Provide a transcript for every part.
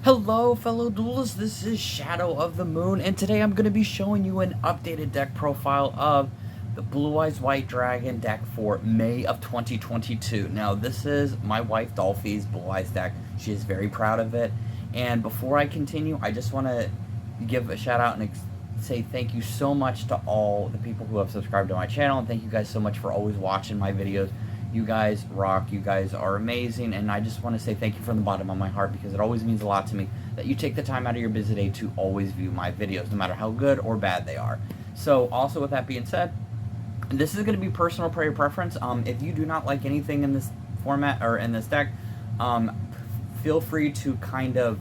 Hello fellow duelists, this is Shadow of the Moon, and today I'm going to be showing you an updated deck profile of the Blue Eyes White Dragon deck for May of 2022. Now this is my wife Dolphy's Blue Eyes deck. She is very proud of it, and before I continue, I just want to give a shout out and say thank you so much to all the people who have subscribed to my channel, and thank you guys so much for always watching my videos. You guys rock, you guys are amazing, and I just want to say thank you from the bottom of my heart because it always means a lot to me that you take the time out of your busy day to always view my videos, no matter how good or bad they are. So also with that being said, this is going to be personal player preference. If you do not like anything in this format or in this deck, feel free to kind of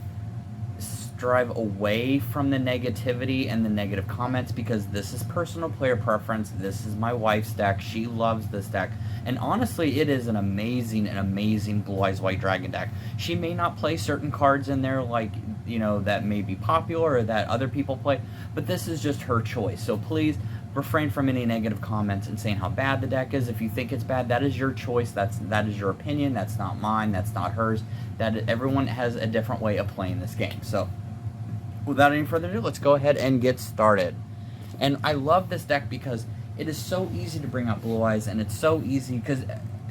drive away from the negativity and the negative comments because this is personal player preference. This is my wife's deck. She loves this deck, and honestly it is an amazing Blue Eyes White Dragon deck. She may not play certain cards in there like, you know, that may be popular or that other people play, but this is just her choice. So please refrain from any negative comments and saying how bad the deck is. If you think it's bad, that is your choice. That is your opinion. That's not mine. That's not hers. Everyone has a different way of playing this game. So without any further ado, let's go ahead and get started. And I love this deck because it is so easy to bring up Blue Eyes, and it's so easy because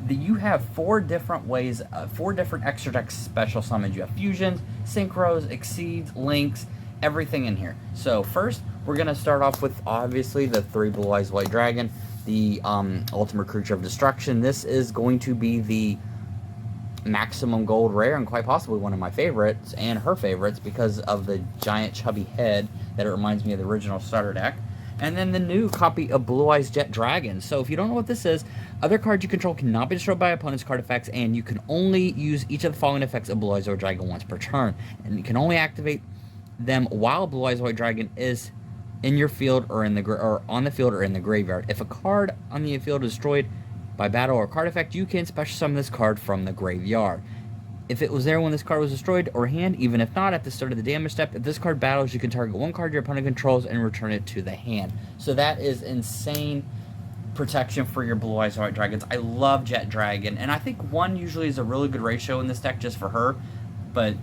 you have four different ways, four different extra deck special summons. You have fusions, synchros, exceeds, links, everything in here. So first, we're going to start off with obviously the 3 Blue Eyes White Dragon, the ultimate creature of destruction. This is going to be the maximum gold rare and quite possibly one of my favorites and her favorites because of the giant chubby head that it reminds me of the original starter deck. And then the new copy of Blue Eyes Jet Dragon. So if you don't know what this is, other cards you control cannot be destroyed by opponent's card effects, and you can only use each of the following effects of Blue Eyes White Dragon once per turn, and you can only activate them while Blue Eyes White Dragon is in your field or on the field or in the graveyard. If a card on the field is destroyed by battle or card effect, you can special summon this card from the graveyard. If it was there when this card was destroyed or hand, even if not at the start of the damage step, if this card battles, you can target one card your opponent controls and return it to the hand. So that is insane protection for your Blue Eyes White Dragons. I love Jet Dragon, and I think 1 usually is a really good ratio in this deck just for her. But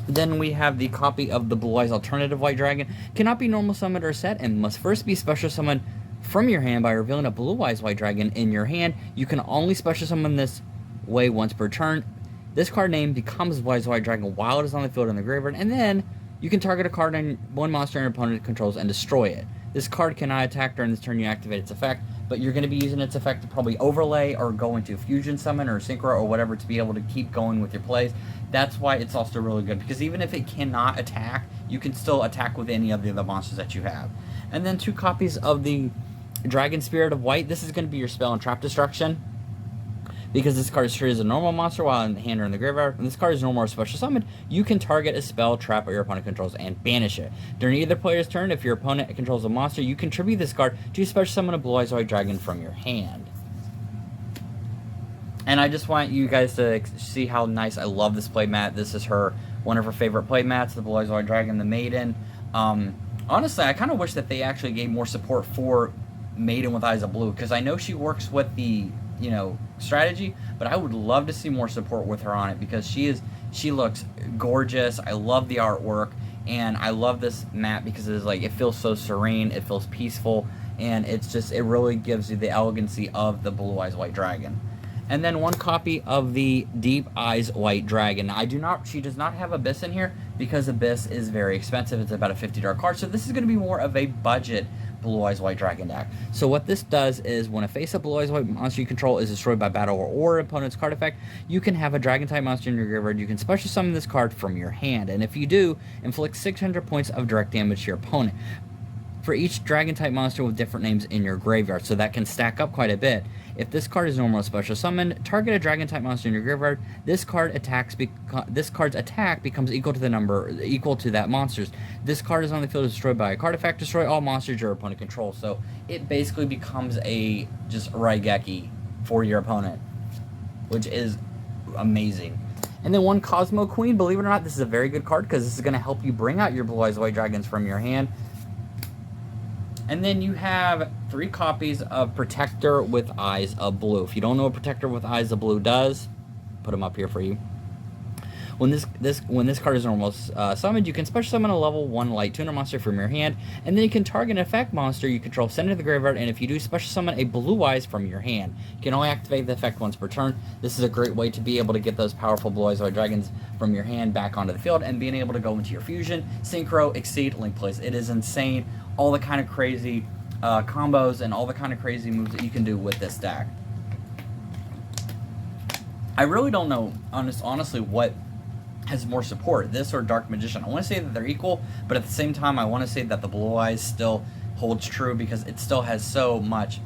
then we have the copy of the Blue Eyes Alternative White Dragon. Cannot be normal summoned or set, and must first be special summoned from your hand by revealing a Blue Eyes White Dragon in your hand. You can only special summon this way once per turn. This card name becomes Blue Eyes White Dragon while it is on the field in the graveyard, and then you can target a card and one monster your opponent controls and destroy it. This card cannot attack during this turn you activate its effect, but you're going to be using its effect to probably overlay or go into Fusion Summon or Synchro or whatever to be able to keep going with your plays. That's why it's also really good, because even if it cannot attack, you can still attack with any of the other monsters that you have. And then 2 copies of the Dragon Spirit of White. This is going to be your spell and trap destruction, because this card is treated as a normal monster while in the hand or in the graveyard. When this card is normal or special summoned, you can target a spell, trap, or your opponent controls and banish it. During either player's turn, if your opponent controls a monster, you contribute this card to special summon a Blue Eyes White Dragon from your hand. And I just want you guys to see how nice I love this playmat. This is one of her favorite playmats, the Blue Eyes White Dragon, the Maiden. Honestly, I kind of wish that they actually gave more support for Maiden with Eyes of Blue, because I know she works with the, you know, strategy, but I would love to see more support with her on it because she looks gorgeous. I love the artwork, and I love this map because it is like, it feels so serene, it feels peaceful, and it's just, it really gives you the elegancy of the Blue Eyes White Dragon. And then 1 copy of the Deep Eyes White Dragon. She does not have Abyss in here because Abyss is very expensive. It's about a $50 card, so this is going to be more of a budget Blue Eyes White Dragon deck. So what this does is, when a face-up Blue Eyes White monster you control is destroyed by battle or opponent's card effect, you can have a Dragon-type monster in your graveyard. You can special summon this card from your hand, and if you do, inflict 600 points of direct damage to your opponent. For each Dragon-type monster with different names in your graveyard, so that can stack up quite a bit. If this card is normal or special summoned, target a Dragon-type monster in your graveyard. This card's attack becomes equal to that monster's. This card is on the field destroyed by a card effect. Destroy all monsters your opponent controls. So it basically becomes just Raigeki for your opponent, which is amazing. And then 1 Cosmo Queen. Believe it or not, this is a very good card because this is going to help you bring out your Blue Eyes White Dragons from your hand. And then you have 3 copies of Protector with Eyes of Blue. If you don't know what Protector with Eyes of Blue does, put them up here for you. When this card is normal summoned, you can special summon a level 1 light tuner monster from your hand, and then you can target an effect monster you control, send it to the graveyard, and if you do, special summon a Blue Eyes from your hand. You can only activate the effect once per turn. This is a great way to be able to get those powerful Blue Eyes White Dragons from your hand back onto the field, and being able to go into your fusion, synchro, exceed, link plays. It is insane. All the kind of crazy combos and all the kind of crazy moves that you can do with this deck. I really don't know, honestly, what has more support, this or Dark Magician. I want to say that they're equal, but at the same time, I want to say that the Blue Eyes still holds true because it still has so much,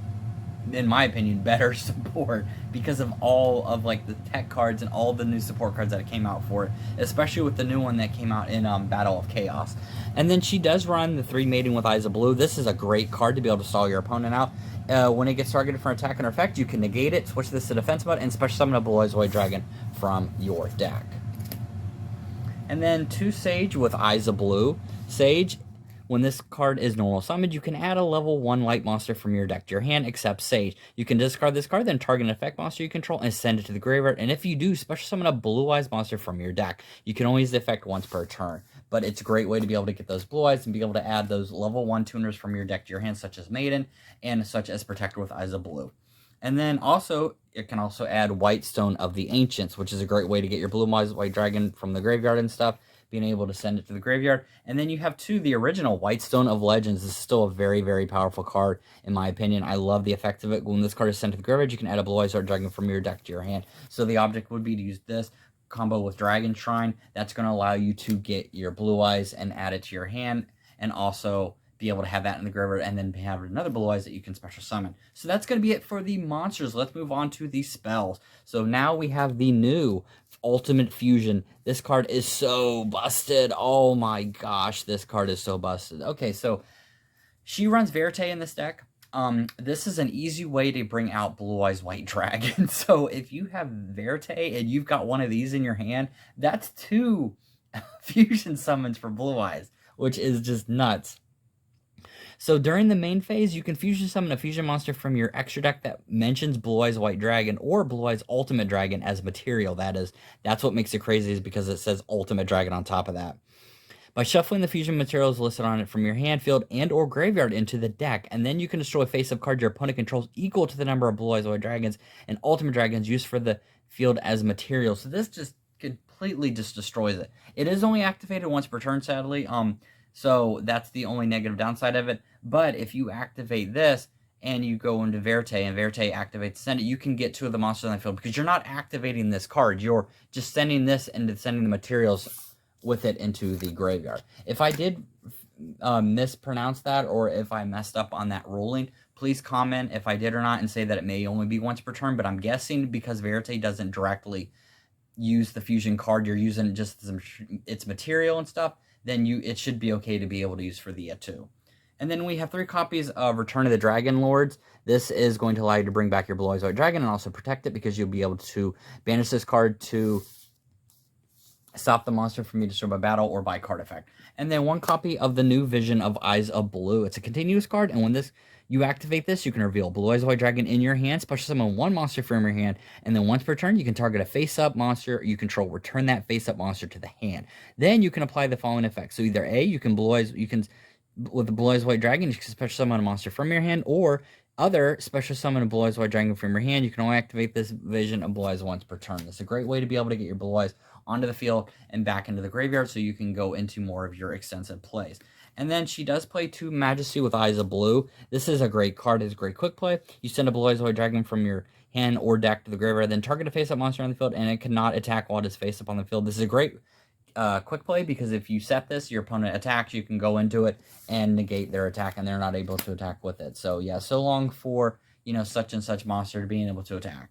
in my opinion, better support because of all of like the tech cards and all the new support cards that came out for it, especially with the new one that came out in Battle of Chaos. And then she does run the 3 Mating with Eyes of Blue. This is a great card to be able to stall your opponent out. When it gets targeted for an attack and effect, you can negate it, switch this to defense mode, and special summon a Blue Eyes White Dragon from your deck. And then 2 Sage with Eyes of Blue. Sage, when this card is normal summoned, you can add a level 1 light monster from your deck to your hand, except Sage. You can discard this card, then target an effect monster you control and send it to the graveyard. And if you do, special summon a Blue Eyes monster from your deck. You can only use the effect once per turn. But it's a great way to be able to get those Blue Eyes and be able to add those level 1 tuners from your deck to your hand, such as Maiden and such as Protector with Eyes of Blue. And then also, it can also add Whitestone of the Ancients, which is a great way to get your Blue Eyes White Dragon from the graveyard and stuff, being able to send it to the graveyard. And then you have 2, the original Whitestone of Legends. This is still a very, very powerful card, in my opinion. I love the effect of it. When this card is sent to the graveyard, you can add a Blue Eyes White Dragon from your deck to your hand. So the object would be to use this combo with Dragon Shrine. That's going to allow you to get your Blue Eyes and add it to your hand, and also be able to have that in the graveyard and then have another Blue Eyes that you can special summon. So that's going to be it for the monsters. Let's move on to the spells. So now we have the new Ultimate Fusion. This card is so busted. Oh my gosh, this card is so busted. Okay, so she runs Verte in this deck. This is an easy way to bring out Blue Eyes White Dragon. So if you have Verte and you've got one of these in your hand, that's 2 fusion summons for Blue Eyes, which is just nuts. So during the main phase, you can fusion summon a fusion monster from your extra deck that mentions Blue Eyes White Dragon or Blue Eyes Ultimate Dragon as material. That's what makes it crazy, is because it says Ultimate Dragon on top of that. By shuffling the fusion materials listed on it from your hand, field, and or graveyard into the deck, and then you can destroy a face-up card your opponent controls equal to the number of Blue Eyes White Dragons and Ultimate Dragons used for the field as material. So this just completely just destroys it. It is only activated once per turn, sadly. So that's the only negative downside of it. But if you activate this and you go into Verte and Verte activates send it, you can get 2 of the monsters on the field because you're not activating this card. You're just sending this and sending the materials with it into the graveyard. If I did mispronounce that, or if I messed up on that ruling, please comment if I did or not and say that it may only be once per turn. But I'm guessing because Verte doesn't directly use the fusion card, you're using just its material and stuff, then it should be okay to be able to use for the 2. And then we have 3 copies of Return of the Dragon Lords. This is going to allow you to bring back your Blue Eyes White Dragon and also protect it, because you'll be able to banish this card to stop the monster from being destroyed by battle or by card effect. And then 1 copy of the new Vision of Eyes of Blue. It's a continuous card, and when you activate this, you can reveal Blue Eyes White Dragon in your hand, special summon 1 monster from your hand, and then once per turn, you can target a face-up monster you control, return that face-up monster to the hand. Then you can apply the following effects. So either A, with the Blue Eyes White Dragon, you can special summon a monster from your hand, or other, special summon a Blue Eyes White Dragon from your hand. You can only activate this Vision of Blue Eyes once per turn. It's a great way to be able to get your Blue Eyes onto the field and back into the graveyard so you can go into more of your extensive plays. And then she does play 2 Majesty with Eyes of Blue. This is a great card. It's a great quick play. You send a Blue Eyes White Dragon from your hand or deck to the graveyard, then target a face-up monster on the field, and it cannot attack while it is face-up on the field. This is a great quick play, because if you set this, your opponent attacks, you can go into it and negate their attack, and they're not able to attack with it. So yeah, so long for, such and such monster being able to attack.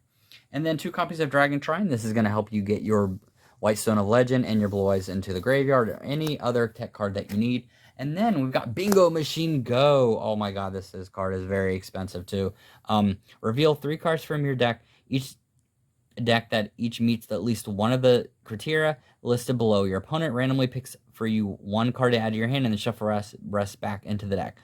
And then 2 copies of Dragon Shrine. This is going to help you get your Whitestone of Legend and your Blue Eyes into the graveyard, or any other tech card that you need. And then we've got Bingo Machine Go. Oh my god, this card is very expensive too. Reveal 3 cards from your deck. Each deck that each meets at least one of the criteria listed below. Your opponent randomly picks for you 1 card to add to your hand, and then shuffle rest back into the deck.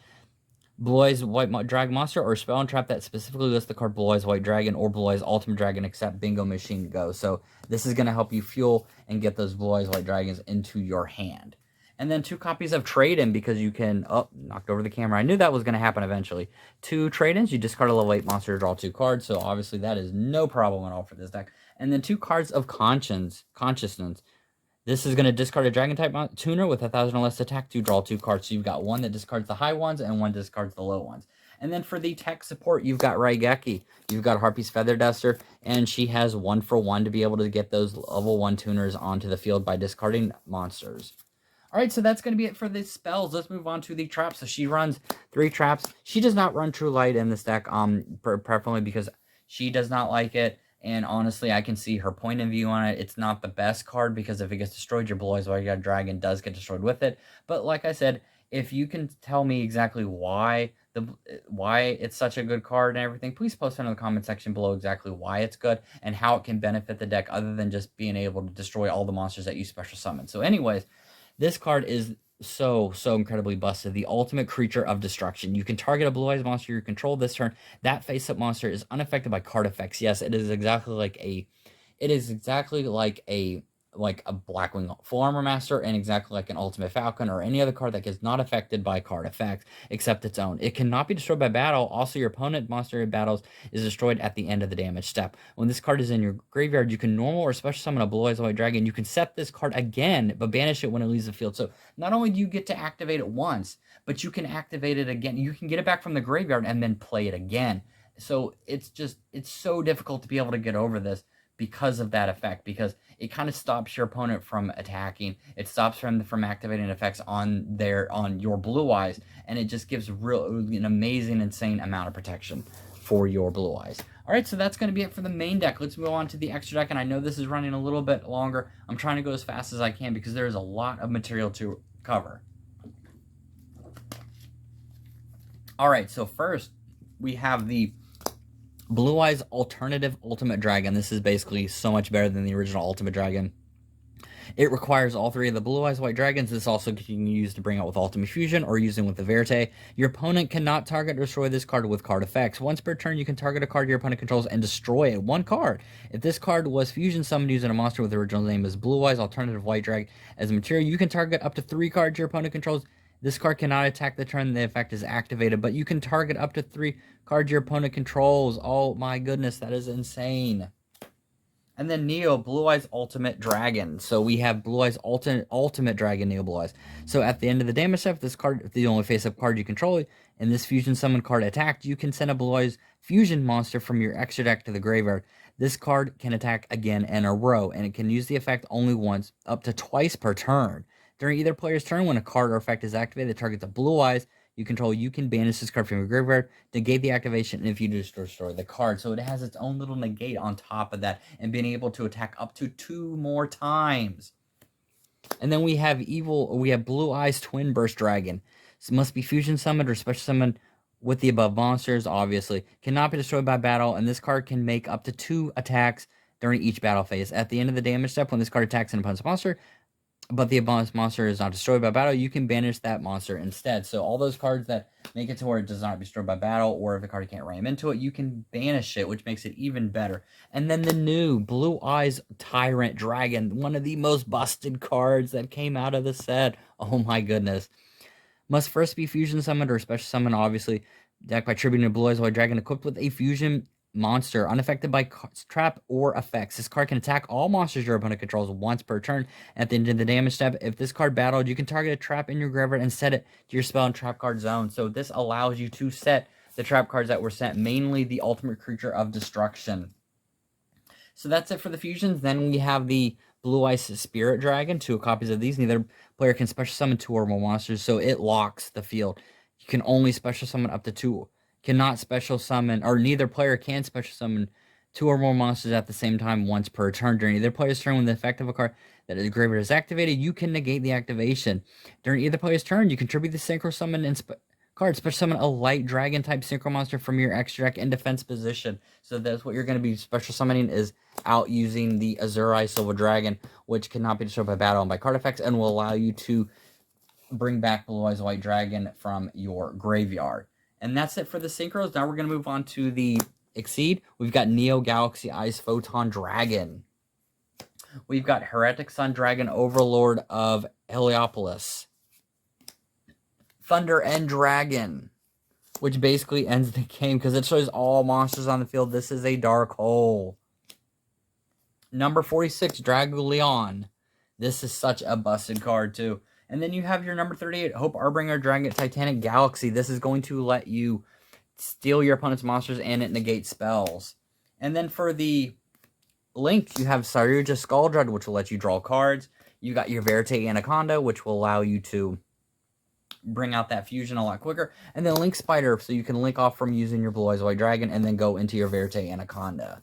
Blue Eyes White Dragon monster or spell and trap that specifically lists the card Blue Eyes White Dragon or Blue Eyes Ultimate Dragon except Bingo Machine Go. So this is going to help you fuel and get those Blue Eyes White Dragons into your hand. And then 2 copies of Trade-In because you can... Oh, knocked over the camera. I knew that was going to happen eventually. 2 Trade-Ins. You discard a level 8 monster to draw 2 cards. So obviously that is no problem at all for this deck. And then 2 cards of Consciousness. This is going to discard a Dragon-type tuner with 1,000 or less attack to draw 2 cards. So you've got one that discards the high ones and one discards the low ones. And then for the tech support, you've got Raigeki. You've got Harpy's Feather Duster, and she has 1-for-1 to be able to get those level 1 tuners onto the field by discarding monsters. Alright, so that's going to be it for the spells. Let's move on to the traps. So she runs 3 traps. She does not run True Light in this deck, preferably because she does not like it. And honestly, I can see her point of view on it. It's not the best card because if it gets destroyed, your Blue Eyes White Dragon does get destroyed with it. But like I said, if you can tell me exactly why it's such a good card and everything, please post it in the comment section below exactly why it's good and how it can benefit the deck other than just being able to destroy all the monsters that you special summon. So anyways, this card is so incredibly busted. The ultimate creature of destruction. You can target a Blue Eyes monster you control this turn. That face-up monster is unaffected by card effects. Yes, it is exactly like a Blackwing Full Armor Master and exactly like an Ultimate Falcon or any other card that is not affected by card effects except its own. It cannot be destroyed by battle. Also, your opponent monster in battles is destroyed at the end of the damage step. When this card is in your graveyard, you can normal or special summon a Blue Eyes White Dragon. You can set this card again, but banish it when it leaves the field. So not only do you get to activate it once, but you can activate it again. You can get it back from the graveyard and then play it again. So it's so difficult to be able to get over this because of that effect, because it kind of stops your opponent from attacking. It stops them from activating effects on your Blue Eyes, and it just gives an amazing, insane amount of protection for your Blue Eyes. All right, so that's going to be it for the main deck. Let's move on to the extra deck, and I know this is running a little bit longer. I'm trying to go as fast as I can because there is a lot of material to cover. All right, so first we have the Blue Eyes Alternative Ultimate Dragon. This is basically so much better than the original Ultimate Dragon. It requires all 3 of the Blue Eyes White Dragons. This also can be used to bring out with Ultimate Fusion or using with the Verte. Your opponent cannot target or destroy this card with card effects. Once per turn, you can target a card your opponent controls and destroy it. 1 card. If this card was Fusion summoned using a monster with the original name as Blue Eyes Alternative White Dragon as a material, you can target up to 3 cards your opponent controls. This card cannot attack the turn the effect is activated, but you can target up to 3 cards your opponent controls. Oh my goodness, that is insane. And then Neo Blue Eyes Ultimate Dragon. So we have Blue Eyes Ultimate Dragon Neo Blue Eyes. So at the end of the damage step, this card, if the only face-up card you control, and this Fusion Summon card attacked, you can send a Blue Eyes Fusion monster from your extra deck to the graveyard. This card can attack again in a row, and it can use the effect only once, up to twice per turn. During either player's turn, when a card or effect is activated that targets the Blue Eyes you control, you can banish this card from your graveyard, negate the activation, and if you destroy the card. So it has its own little negate on top of that, and being able to attack up to 2 more times. And then we have Blue Eyes Twin Burst Dragon. This must be fusion summoned or special summoned with the above monsters, obviously. Cannot be destroyed by battle, and this card can make up to 2 attacks during each battle phase. At the end of the damage step, when this card attacks an opponent's monster, but the opponent's monster is not destroyed by battle, you can banish that monster instead. So all those cards that make it to where it does not be destroyed by battle, or if the card can't ram into it, you can banish it, which makes it even better. And then the new Blue Eyes Tyrant Dragon, one of the most busted cards that came out of the set. Oh my goodness. Must first be fusion summoned or special summoned, obviously. Deck by tributing a Blue Eyes White Dragon equipped with a fusion monster, unaffected by trap or effects. This card can attack all monsters your opponent controls once per turn. At the end of the damage step, if this card battled, you can target a trap in your graveyard and set it to your spell and trap card zone. So this allows you to set the trap cards that were sent, mainly the ultimate creature of destruction. So that's it for the fusions. Then we have the Blue Eyes Spirit Dragon, 2 copies of these. Neither player can special summon 2 or more monsters, so it locks the field. You can only special summon up to 2. Cannot special summon, or neither player can special summon 2 or more monsters at the same time once per turn. During either player's turn, when the effect of a card that is graveyard is activated, you can negate the activation. During either player's turn, you contribute the synchro summon and card. Special summon a light dragon type synchro monster from your extra deck in defense position. So that's what you're going to be special summoning, is out using the Azure Silver Dragon, which cannot be destroyed by battle and by card effects, and will allow you to bring back Blue Eyes White Dragon from your graveyard. And that's it for the synchros. Now we're going to move on to the Exceed. We've got Neo Galaxy Ice Photon Dragon. We've got Heretic Sun Dragon Overlord of Heliopolis. Thunder End Dragon, which basically ends the game because it shows all monsters on the field. This is a dark hole. Number 46, Draguleon. This is such a busted card, too. And then you have your number 38, Hope Arbringer Dragon Titanic Galaxy. This is going to let you steal your opponent's monsters and it negates spells. And then for the Link, you have Saryuja Skuldread, which will let you draw cards. You got your Verite Anaconda, which will allow you to bring out that fusion a lot quicker. And then Link Spider, so you can link off from using your Blue Eyes White Dragon and then go into your Verite Anaconda.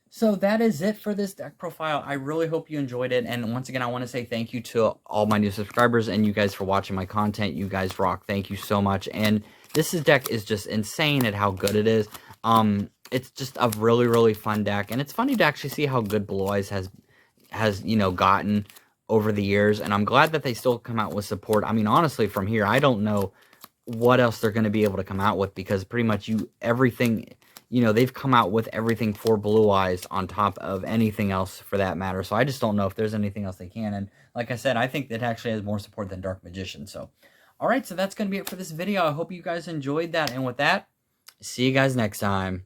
So that is it for this deck profile. I really hope you enjoyed it. And once again, I want to say thank you to all my new subscribers and you guys for watching my content. You guys rock. Thank you so much. And this deck is just insane at how good it is. It's just a really, really fun deck. And it's funny to actually see how good Blue Eyes has you know, gotten over the years. And I'm glad that they still come out with support. I mean, honestly, from here, I don't know what else they're going to be able to come out with because pretty much everything... You know, they've come out with everything for Blue Eyes on top of anything else for that matter. So I just don't know if there's anything else they can. And like I said, I think it actually has more support than Dark Magician. So, all right, so that's going to be it for this video. I hope you guys enjoyed that. And with that, see you guys next time.